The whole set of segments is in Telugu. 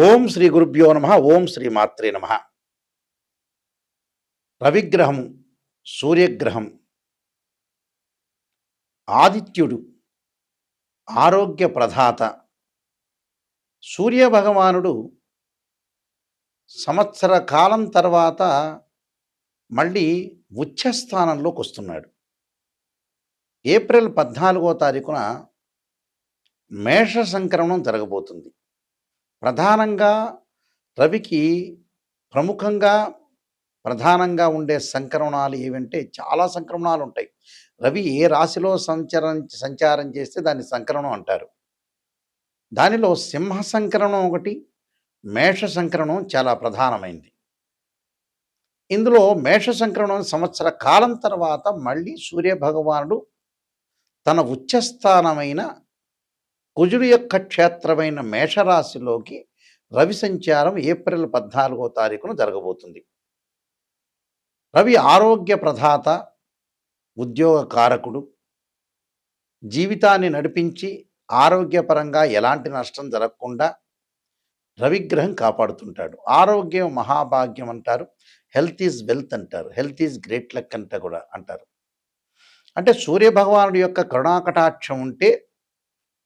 ఓం శ్రీ గురుభ్యో నమ. ఓం శ్రీ మాత్రే నమ. రవిగ్రహము, సూర్యగ్రహం, ఆదిత్యుడు, ఆరోగ్య ప్రదాత. సూర్యభగవానుడు సంవత్సర కాలం తర్వాత మళ్ళీ ఉచ్చస్థానంలోకి వస్తున్నాడు. ఏప్రిల్ 14వ తారీఖున మేష సంక్రమణం జరగబోతుంది. ప్రధానంగా రవికి ప్రధానంగా ఉండే సంక్రమణాలు ఏవంటే చాలా సంక్రమణాలు ఉంటాయి. రవి ఏ రాశిలో సంచారం చేస్తే దాన్ని సంక్రమణం అంటారు. దానిలో సింహ సంక్రమణం ఒకటి, మేష సంక్రమణం చాలా ప్రధానమైంది. ఇందులో మేష సంక్రమణం సంవత్సర కాలం తర్వాత మళ్ళీ సూర్యభగవానుడు తన ఉచ్చస్థానమైన కుజుడు యొక్క క్షేత్రమైన మేషరాశిలోకి రవి సంచారం ఏప్రిల్ 14వ తారీఖున జరగబోతుంది. రవి ఆరోగ్య ప్రదాత, ఉద్యోగ కారకుడు, జీవితాన్ని నడిపించి ఆరోగ్యపరంగా ఎలాంటి నష్టం జరగకుండా రవిగ్రహం కాపాడుతుంటాడు. ఆరోగ్యం మహాభాగ్యం అంటారు, హెల్త్ ఈజ్ వెల్త్ అంటారు, హెల్త్ ఈజ్ గ్రేట్ లక్ అంట కూడా అంటారు. అంటే సూర్యభగవానుడి యొక్క కరుణాకటాక్షం ఉంటే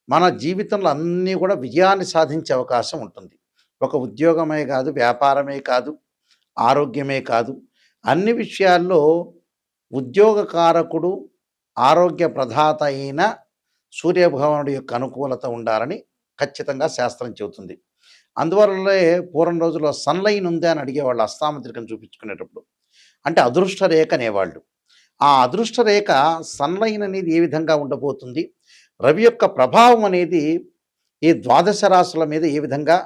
మన జీవితంలో అన్నీ కూడా విజయాన్ని సాధించే అవకాశం ఉంటుంది. ఒక ఉద్యోగమే కాదు, వ్యాపారమే కాదు, ఆరోగ్యమే కాదు, అన్ని విషయాల్లో ఉద్యోగకారకుడు, ఆరోగ్య ప్రదాత అయిన సూర్యభగవానుడి యొక్క అనుకూలత ఉండాలని ఖచ్చితంగా శాస్త్రం చెబుతుంది. అందువల్లే పూర్వం రోజుల్లో సన్లైన్ ఉందా అని అడిగేవాళ్ళు అస్తాముద్రికను చూపించుకునేటప్పుడు. అంటే అదృష్ట రేఖ అనేవాళ్ళు. ఆ అదృష్ట రేఖ సన్లైన్ అనేది ఏ విధంగా ఉండబోతుంది, రవి యొక్క ప్రభావం అనేది ఈ ద్వాదశ రాశుల మీద ఏ విధంగా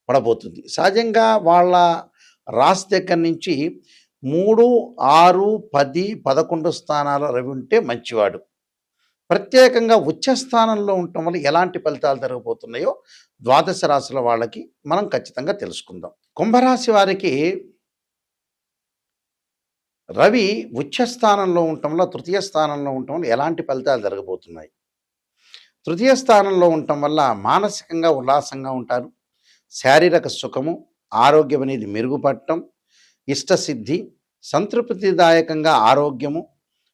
పడబోతుంది. సహజంగా వాళ్ళ రాశి దగ్గర నుంచి 3, 6, 10, 11 స్థానాల రవి ఉంటే మంచివాడు. ప్రత్యేకంగా ఉచ్చ స్థానంలో ఉండటం వల్ల ఎలాంటి ఫలితాలు జరగబోతున్నాయో ద్వాదశ రాశుల వాళ్ళకి మనం ఖచ్చితంగా తెలుసుకుందాం. కుంభరాశి వారికి రవి ఉచ్చ స్థానంలో ఉండటం వల్ల, తృతీయ స్థానంలో ఉండటం వల్ల ఎలాంటి ఫలితాలు జరగబోతున్నాయి. తృతీయ స్థానంలో ఉండటం వల్ల మానసికంగా ఉల్లాసంగా ఉంటారు. శారీరక సుఖము, ఆరోగ్యం అనేది మెరుగుపడటం, ఇష్టసిద్ధి, సంతృప్తిదాయకంగా ఆరోగ్యము,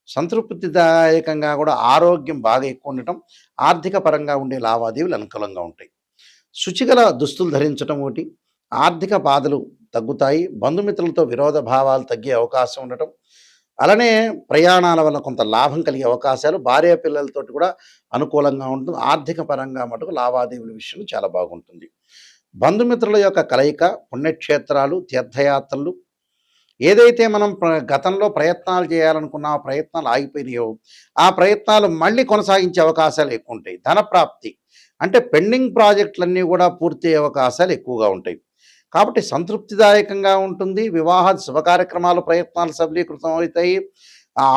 సంతృప్తిదాయకంగా కూడా ఆరోగ్యం బాగా ఎక్కువ ఉండటం, ఆర్థిక పరంగా ఉండే లావాదేవీలు అనుకూలంగా ఉంటాయి. శుచిగల దుస్తులు ధరించడం ఒకటి, ఆర్థిక బాధలు తగ్గుతాయి, బంధుమిత్రులతో విరోధ భావాలు తగ్గే అవకాశం ఉండటం, అలానే ప్రయాణాల వల్ల కొంత లాభం కలిగే అవకాశాలు, భార్య పిల్లలతోటి కూడా అనుకూలంగా ఉంటుంది. ఆర్థిక పరంగా మటుకు లావాదేవీల విషయంలో చాలా బాగుంటుంది. బంధుమిత్రుల యొక్క కలయిక, పుణ్యక్షేత్రాలు, తీర్థయాత్రలు, ఏదైతే మనం గతంలో ప్రయత్నాలు చేయాలనుకున్న ఆ ప్రయత్నాలు ఆగిపోయినాయో ఆ ప్రయత్నాలు మళ్ళీ కొనసాగించే అవకాశాలు ఎక్కువ ఉంటాయి. ధనప్రాప్తి అంటే పెండింగ్ ప్రాజెక్టులన్నీ కూడా పూర్తయ్యే అవకాశాలు ఎక్కువగా ఉంటాయి. కాబట్టి సంతృప్తిదాయకంగా ఉంటుంది. వివాహ శుభ కార్యక్రమాలు, ప్రయత్నాలు సఫలీకృతం అవుతాయి.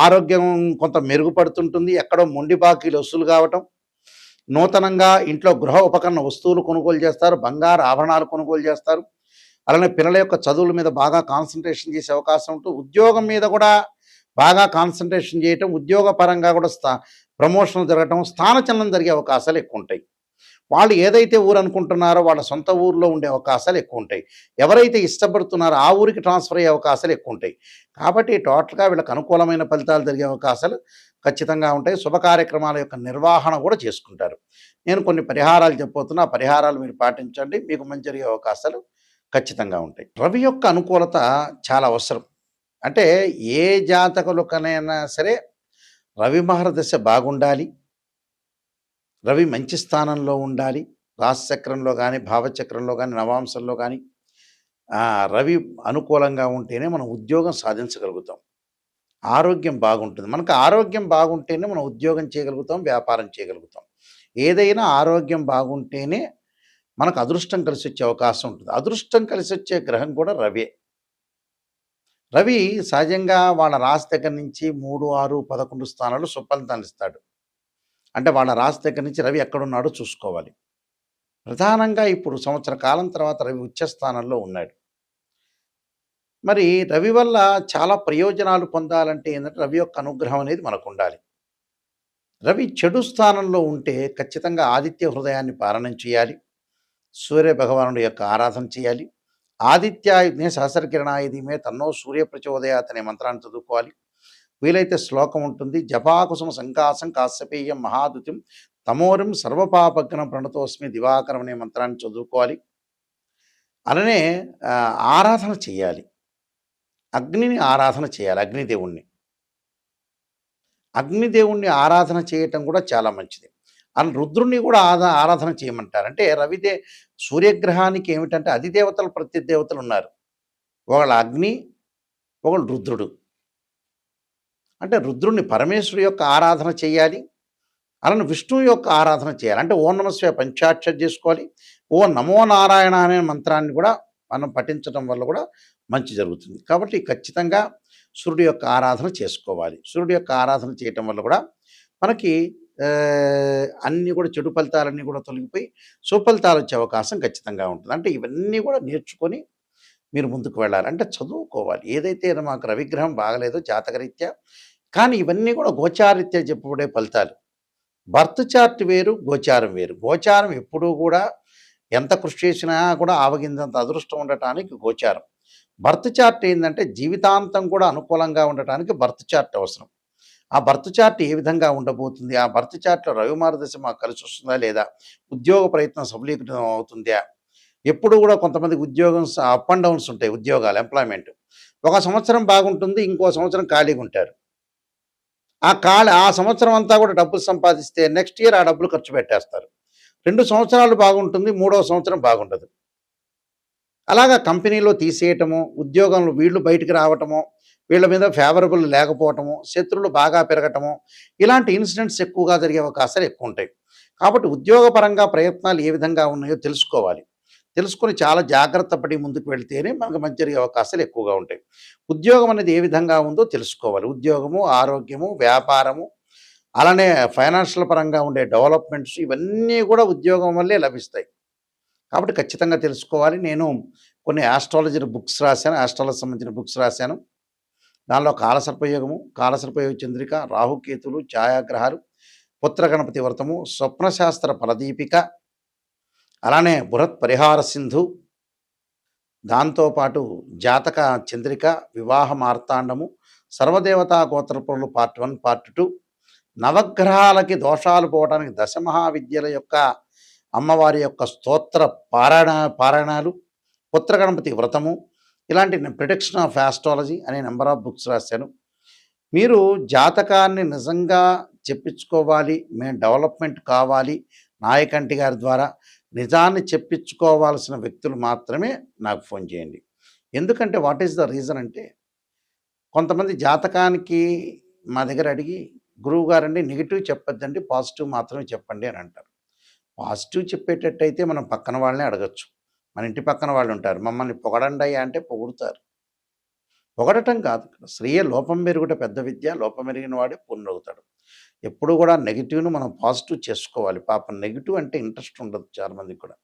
ఆరోగ్యం కొంత మెరుగుపడుతుంటుంది. ఎక్కడో మొండి బాకీలు వసూలు కావటం, నూతనంగా ఇంట్లో గృహ ఉపకరణ వస్తువులు కొనుగోలు చేస్తారు, బంగారు ఆభరణాలు కొనుగోలు చేస్తారు. అలానే పిల్లల యొక్క చదువుల మీద బాగా కాన్సన్ట్రేషన్ చేసే అవకాశం ఉంటుంది. ఉద్యోగం మీద కూడా బాగా కాన్సన్ట్రేషన్ చేయటం, ఉద్యోగ పరంగా కూడా ప్రమోషన్లు జరగటం, స్థానచలనం జరిగే అవకాశాలు ఎక్కువ ఉంటాయి. వాళ్ళు ఏదైతే ఊరు అనుకుంటున్నారో వాళ్ళ సొంత ఊరిలో ఉండే అవకాశాలు ఎక్కువ ఉంటాయి. ఎవరైతే ఇష్టపడుతున్నారో ఆ ఊరికి ట్రాన్స్ఫర్ అయ్యే అవకాశాలు ఎక్కువ ఉంటాయి. కాబట్టి టోటల్గా వీళ్ళకి అనుకూలమైన ఫలితాలు జరిగే అవకాశాలు ఖచ్చితంగా ఉంటాయి. శుభ కార్యక్రమాల యొక్క నిర్వహణ కూడా చేసుకుంటారు. నేను కొన్ని పరిహారాలు చెప్పబోతున్నా, ఆ పరిహారాలు మీరు పాటించండి, మీకు మంచి జరిగే అవకాశాలు ఖచ్చితంగా ఉంటాయి. రవి యొక్క అనుకూలత చాలా అవసరం. అంటే ఏ జాతకులకనైనా సరే రవి మహర్దశ బాగుండాలి, రవి మంచి స్థానంలో ఉండాలి. రాశిచక్రంలో కానీ, భావచక్రంలో కానీ, నవాంశంలో కానీ రవి అనుకూలంగా ఉంటేనే మనం ఉద్యోగం సాధించగలుగుతాం. ఆరోగ్యం బాగుంటుంది. మనకు ఆరోగ్యం బాగుంటేనే మనం ఉద్యోగం చేయగలుగుతాం, వ్యాపారం చేయగలుగుతాం. ఏదైనా ఆరోగ్యం బాగుంటేనే మనకు అదృష్టం కలిసి వచ్చే అవకాశం ఉంటుంది. అదృష్టం కలిసి వచ్చే గ్రహం కూడా రవే. రవి సహజంగా వాళ్ళ రాశి దగ్గర నుంచి 3, 6, 11 స్థానాలు సుఫలితాన్ని ఇస్తాడు. అంటే వాళ్ళ రాశి దగ్గర నుంచి రవి ఎక్కడున్నాడో చూసుకోవాలి. ప్రధానంగా ఇప్పుడు సంవత్సర కాలం తర్వాత రవి ఉచ్చస్థానంలో ఉన్నాడు. మరి రవి వల్ల చాలా ప్రయోజనాలు పొందాలంటే ఏంటంటే రవి యొక్క అనుగ్రహం అనేది మనకు ఉండాలి. రవి చెడు స్థానంలో ఉంటే ఖచ్చితంగా ఆదిత్య హృదయాన్ని పాలనం చేయాలి. సూర్య భగవానుడి యొక్క ఆరాధన చేయాలి. ఆదిత్యాయుధ్నే సహస్రకిరణాయ ధీమహి తన్నో సూర్య ప్రచోదయాత్ అనే మంత్రాన్ని చదువుకోవాలి. వీలైతే శ్లోకం ఉంటుంది. జపాకుసుమ సంకాసం కాశ్యపేయం మహాదుతిం తమోరిం సర్వపాపఘ్నం ప్రణతోస్మి దివాకరం అనే మంత్రాన్ని చదువుకోవాలి. అలానే ఆరాధన చేయాలి. అగ్నిని ఆరాధన చేయాలి. అగ్నిదేవుణ్ణి ఆరాధన చేయటం కూడా చాలా మంచిది. అలా రుద్రుణ్ణి కూడా ఆరాధన చేయమంటారు. అంటే సూర్యగ్రహానికి ఏమిటంటే అధిదేవతలు ప్రత్యదేవతలు ఉన్నారు. ఒకళ్ళు అగ్ని, ఒకళ్ళు రుద్రుడు. అంటే రుద్రుణ్ణి పరమేశ్వరు యొక్క ఆరాధన చేయాలి. అలానే విష్ణువు యొక్క ఆరాధన చేయాలి. అంటే ఓం నమః పంచాక్షరి చేసుకోవాలి. ఓ నమో నారాయణ అనే మంత్రాన్ని కూడా మనం పఠించడం వల్ల కూడా మంచి జరుగుతుంది. కాబట్టి ఖచ్చితంగా సూర్యుడి యొక్క ఆరాధన చేసుకోవాలి. సూర్యుడి యొక్క ఆరాధన చేయటం వల్ల కూడా మనకి అన్నీ కూడా చెడు ఫలితాలన్నీ కూడా తొలగిపోయి సుఫలితాలు వచ్చే అవకాశం ఖచ్చితంగా ఉంటుంది. అంటే ఇవన్నీ కూడా నేర్చుకొని మీరు ముందుకు వెళ్ళాలి. అంటే చదువుకోవాలి. ఏదైతే మాకు రవిగ్రహం బాగలేదో జాతకరీత్యా, కానీ ఇవన్నీ కూడా గోచారీత్యా చెప్పబడే ఫలితాలు. బర్త్ చార్ట్ వేరు, గోచారం వేరు. గోచారం ఎప్పుడూ కూడా ఎంత కృషి చేసినా కూడా ఆవగిందంత అదృష్టం ఉండటానికి గోచారం. బర్త్ చార్ట్ ఏంటంటే జీవితాంతం కూడా అనుకూలంగా ఉండటానికి బర్త్ చార్ట్ అవసరం. ఆ బర్త్ చార్ట్ ఏ విధంగా ఉండబోతుంది, ఆ బర్త్ చార్ట్లో రవిమారదశ మాకు కలిసి వస్తుందా లేదా, ఉద్యోగ ప్రయత్నం సఫలీకృతం అవుతుందా, ఎప్పుడు కూడా కొంతమందికి ఉద్యోగం అప్ అండ్ డౌన్స్ ఉంటాయి. ఉద్యోగాలు ఎంప్లాయ్మెంట్ ఒక సంవత్సరం బాగుంటుంది, ఇంకో సంవత్సరం ఖాళీగా ఉంటారు. ఆ సంవత్సరం అంతా కూడా డబ్బులు సంపాదిస్తే నెక్స్ట్ ఇయర్ ఆ డబ్బులు ఖర్చు పెట్టేస్తారు. 2 సంవత్సరాలు బాగుంటుంది, 3వ సంవత్సరం బాగుండదు. అలాగా కంపెనీలో తీసేయటము, ఉద్యోగంలో వీళ్ళు బయటికి రావటము, వీళ్ళ మీద ఫేవరబుల్ లేకపోవటము, శత్రువులు బాగా పెరగటము, ఇలాంటి ఇన్సిడెంట్స్ ఎక్కువగా జరిగే అవకాశాలు ఎక్కువ ఉంటాయి. కాబట్టి ఉద్యోగపరంగా ప్రయత్నాలు ఏ విధంగా ఉన్నాయో తెలుసుకోవాలి. తెలుసుకొని చాలా జాగ్రత్త పడి ముందుకు వెళ్తేనే మనకు మంచి జరిగే అవకాశాలు ఎక్కువగా ఉంటాయి. ఉద్యోగం అనేది ఏ విధంగా ఉందో తెలుసుకోవాలి. ఉద్యోగము, ఆరోగ్యము, వ్యాపారము, అలానే ఫైనాన్షియల్ పరంగా ఉండే డెవలప్మెంట్స్ ఇవన్నీ కూడా ఉద్యోగం వల్లే లభిస్తాయి. కాబట్టి ఖచ్చితంగా తెలుసుకోవాలి. నేను కొన్ని ఆస్ట్రాలజీ బుక్స్ రాశాను. ఆస్ట్రాలజీ సంబంధించిన బుక్స్ రాశాను. దానిలో కాలసర్పయోగము, కాలసర్పయోగ చంద్రిక, రాహుకేతులు, ఛాయాగ్రహాలు, పుత్రగణపతి వ్రతము, స్వప్నశాస్త్ర ఫలదీపిక, అలానే బృహత్ పరిహార సింధు, దాంతోపాటు జాతక చంద్రిక, వివాహ మార్తాండము, సర్వదేవతా గోత్రపురులు పార్ట్ 1, పార్ట్ 2, నవగ్రహాలకి దోషాలు పోవడానికి దశమహావిద్యల యొక్క అమ్మవారి యొక్క స్తోత్ర పారాయణాలు, పుత్రగణపతి వ్రతము, ఇలాంటి ప్రిడిక్షన్ ఆఫ్ ఆస్ట్రాలజీ అనే నెంబర్ ఆఫ్ బుక్స్ రాశాను. మీరు జాతకాన్ని నిజంగా చెప్పించుకోవాలి, మేము డెవలప్మెంట్ కావాలి నాయకంటి గారి ద్వారా నిజాన్ని చెప్పించుకోవాల్సిన వ్యక్తులు మాత్రమే నాకు ఫోన్ చేయండి. ఎందుకంటే వాట్ ఈస్ ద రీజన్ అంటే, కొంతమంది జాతకానికి మా దగ్గర అడిగి గురువుగారండి నెగిటివ్ చెప్పొద్దండి, పాజిటివ్ మాత్రమే చెప్పండి అని అంటారు. పాజిటివ్ చెప్పేటట్టయితే మనం పక్కన వాళ్ళని అడగచ్చు. మన ఇంటి పక్కన వాళ్ళు ఉంటారు, మమ్మల్ని పొగడండి అంటే పొగుడుతారు. పొగడటం కాదు, శ్రేయ లోపం మెరుగుట పెద్ద విద్య, లోపం మెరిగిన వాడే పూర్ణవుతాడు. ఎప్పుడు కూడా నెగిటివ్ను మనం పాజిటివ్ చేసుకోవాలి. పాపం నెగిటివ్ అంటే ఇంట్రెస్ట్ ఉండదు చాలామందికి కూడా.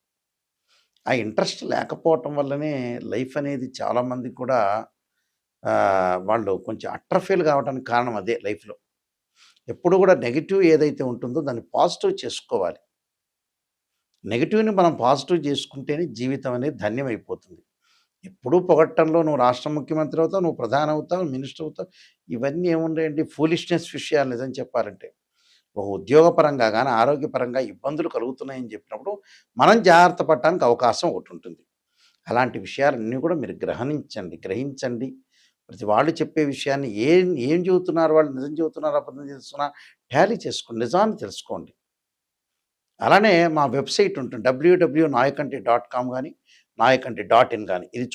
ఆ ఇంట్రెస్ట్ లేకపోవటం వల్లనే లైఫ్ అనేది చాలామందికి కూడా వాళ్ళు కొంచెం అట్రఫీల్ కావడానికి కారణం అదే లైఫ్లో. ఎప్పుడు కూడా నెగిటివ్ ఏదైతే ఉంటుందో దాన్ని పాజిటివ్ చేసుకోవాలి. నెగిటివ్ని మనం పాజిటివ్ చేసుకుంటేనే జీవితం అనేది ధన్యమైపోతుంది. ఎప్పుడూ పొగట్టంలో నువ్వు రాష్ట్ర ముఖ్యమంత్రి అవుతావు, నువ్వు ప్రధాని అవుతావు, మినిస్టర్ అవుతావు, ఇవన్నీ ఏముంటాయండి ఫూలిష్నెస్ విషయాలు. నిజం చెప్పాలంటే ఒక ఉద్యోగపరంగా కానీ ఆరోగ్యపరంగా ఇబ్బందులు కలుగుతున్నాయని చెప్పినప్పుడు మనం జాగ్రత్త పడటానికి అవకాశం ఒకటి ఉంటుంది. అలాంటి విషయాలన్నీ కూడా మీరు గ్రహించండి. ప్రతి వాళ్ళు చెప్పే విషయాన్ని ఏం చెబుతున్నారు, వాళ్ళు నిజం చెబుతున్నారు, అబద్ధం చేస్తున్నా టాలీ చేసుకోండి, నిజాన్ని తెలుసుకోండి. అలానే మా వెబ్సైట్ ఉంటుంది www.nayakanti.com కానీ nayakanti.in కానీ, ఇది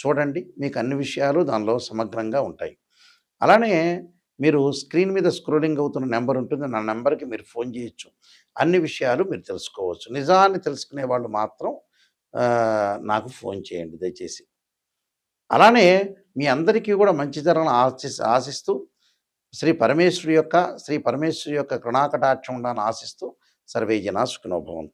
చూడండి, మీకు అన్ని విషయాలు దానిలో సమగ్రంగా ఉంటాయి. అలానే మీరు స్క్రీన్ మీద స్క్రోలింగ్ అవుతున్న నెంబర్ ఉంటుంది, నా నెంబర్కి మీరు ఫోన్ చేయొచ్చు. అన్ని విషయాలు మీరు తెలుసుకోవచ్చు. నిజాన్ని తెలుసుకునే వాళ్ళు మాత్రం నాకు ఫోన్ చేయండి దయచేసి. అలానే మీ అందరికీ కూడా మంచి జరగాలని ఆశిస్తూ శ్రీ పరమేశ్వరి యొక్క కరుణాకటాక్షం ఉండాలని ఆశిస్తూ సర్వే జనా సుఖినో భవంతు.